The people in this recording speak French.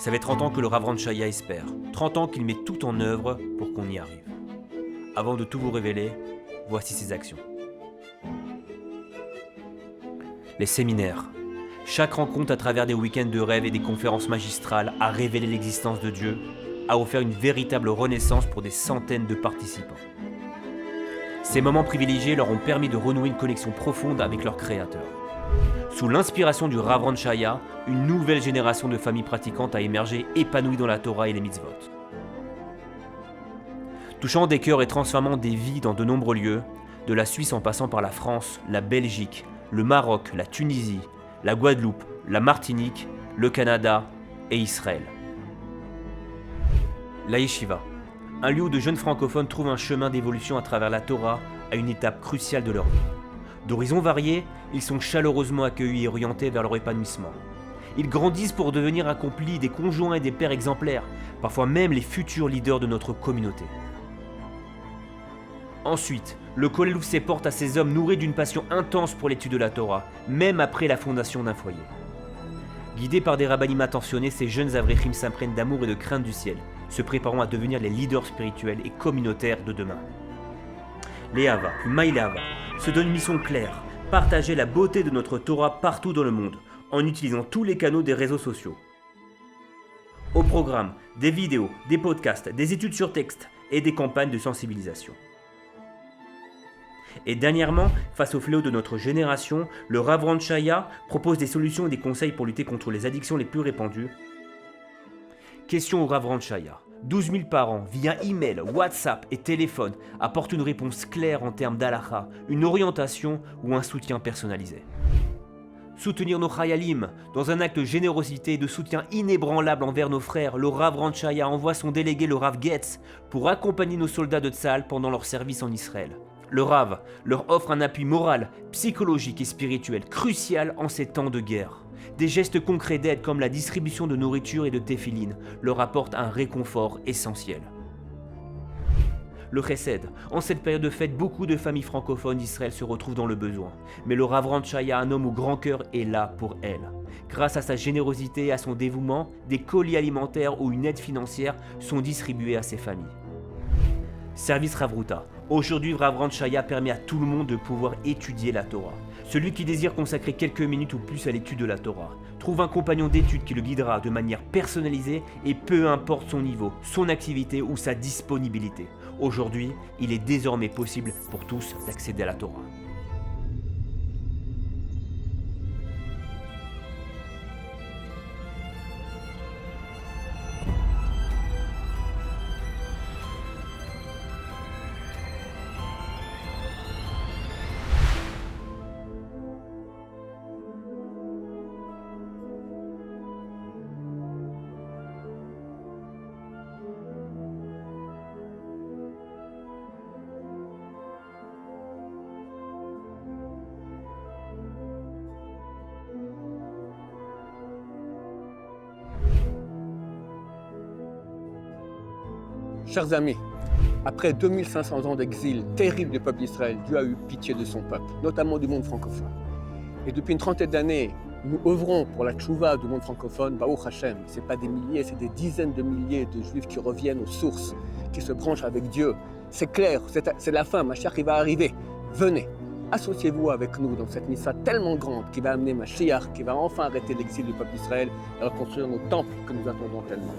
Ça fait 30 ans que le Rav Ran Shaya espère, 30 ans qu'il met tout en œuvre pour qu'on y arrive. Avant de tout vous révéler, voici ses actions. Les séminaires. Chaque rencontre à travers des week-ends de rêve et des conférences magistrales a révélé l'existence de Dieu, a offert une véritable renaissance pour des centaines de participants. Ces moments privilégiés leur ont permis de renouer une connexion profonde avec leur Créateur. Sous l'inspiration du Rav Ran Shaya, une nouvelle génération de familles pratiquantes a émergé, épanouies dans la Torah et les mitzvot. Touchant des cœurs et transformant des vies dans de nombreux lieux, de la Suisse en passant par la France, la Belgique, le Maroc, la Tunisie, la Guadeloupe, la Martinique, le Canada et Israël. La Yeshiva, un lieu où de jeunes francophones trouvent un chemin d'évolution à travers la Torah à une étape cruciale de leur vie. D'horizons variés, ils sont chaleureusement accueillis et orientés vers leur épanouissement. Ils grandissent pour devenir accomplis, des conjoints et des pères exemplaires, parfois même les futurs leaders de notre communauté. Ensuite, le Kollel ouvre ses portes à ces hommes nourris d'une passion intense pour l'étude de la Torah, même après la fondation d'un foyer. Guidés par des rabbinim attentionnés, ces jeunes avréchim s'imprègnent d'amour et de crainte du ciel, se préparant à devenir les leaders spirituels et communautaires de demain. Les Hava, Maïlava, se donnent une mission claire, partager la beauté de notre Torah partout dans le monde, en utilisant tous les canaux des réseaux sociaux. Au programme, des vidéos, des podcasts, des études sur texte et des campagnes de sensibilisation. Et dernièrement, face au fléau de notre génération, le Rav Ran Shaya propose des solutions et des conseils pour lutter contre les addictions les plus répandues. Question au Rav Ran Shaya. 12 000 parents, via email, WhatsApp et téléphone, apportent une réponse claire en termes d'halakha, une orientation ou un soutien personnalisé. Soutenir nos chayalim, dans un acte de générosité et de soutien inébranlable envers nos frères, le Rav Ran Shaya envoie son délégué, le Rav Getz, pour accompagner nos soldats de Tzahal pendant leur service en Israël. Le Rav leur offre un appui moral, psychologique et spirituel crucial en ces temps de guerre. Des gestes concrets d'aide comme la distribution de nourriture et de téphilines leur apportent un réconfort essentiel. Le Chesed. En cette période de fête, beaucoup de familles francophones d'Israël se retrouvent dans le besoin. Mais le Rav Ran Shaya, un homme au grand cœur, est là pour elles. Grâce à sa générosité et à son dévouement, des colis alimentaires ou une aide financière sont distribués à ces familles. Service Ravruta. Aujourd'hui, Rav Ran Shaya permet à tout le monde de pouvoir étudier la Torah. Celui qui désire consacrer quelques minutes ou plus à l'étude de la Torah trouve un compagnon d'étude qui le guidera de manière personnalisée et peu importe son niveau, son activité ou sa disponibilité. Aujourd'hui, il est désormais possible pour tous d'accéder à la Torah. Chers amis, après 2500 ans d'exil terrible du peuple d'Israël, Dieu a eu pitié de son peuple, notamment du monde francophone. Et depuis une trentaine d'années, nous œuvrons pour la tchouva du monde francophone, Baruch Hashem. Ce n'est pas des milliers, c'est des dizaines de milliers de juifs qui reviennent aux sources, qui se branchent avec Dieu. C'est clair, c'est la fin, Mashiach il va arriver. Venez, associez-vous avec nous dans cette missa tellement grande qui va amener Mashiach, qui va enfin arrêter l'exil du peuple d'Israël et reconstruire nos temples que nous attendons tellement.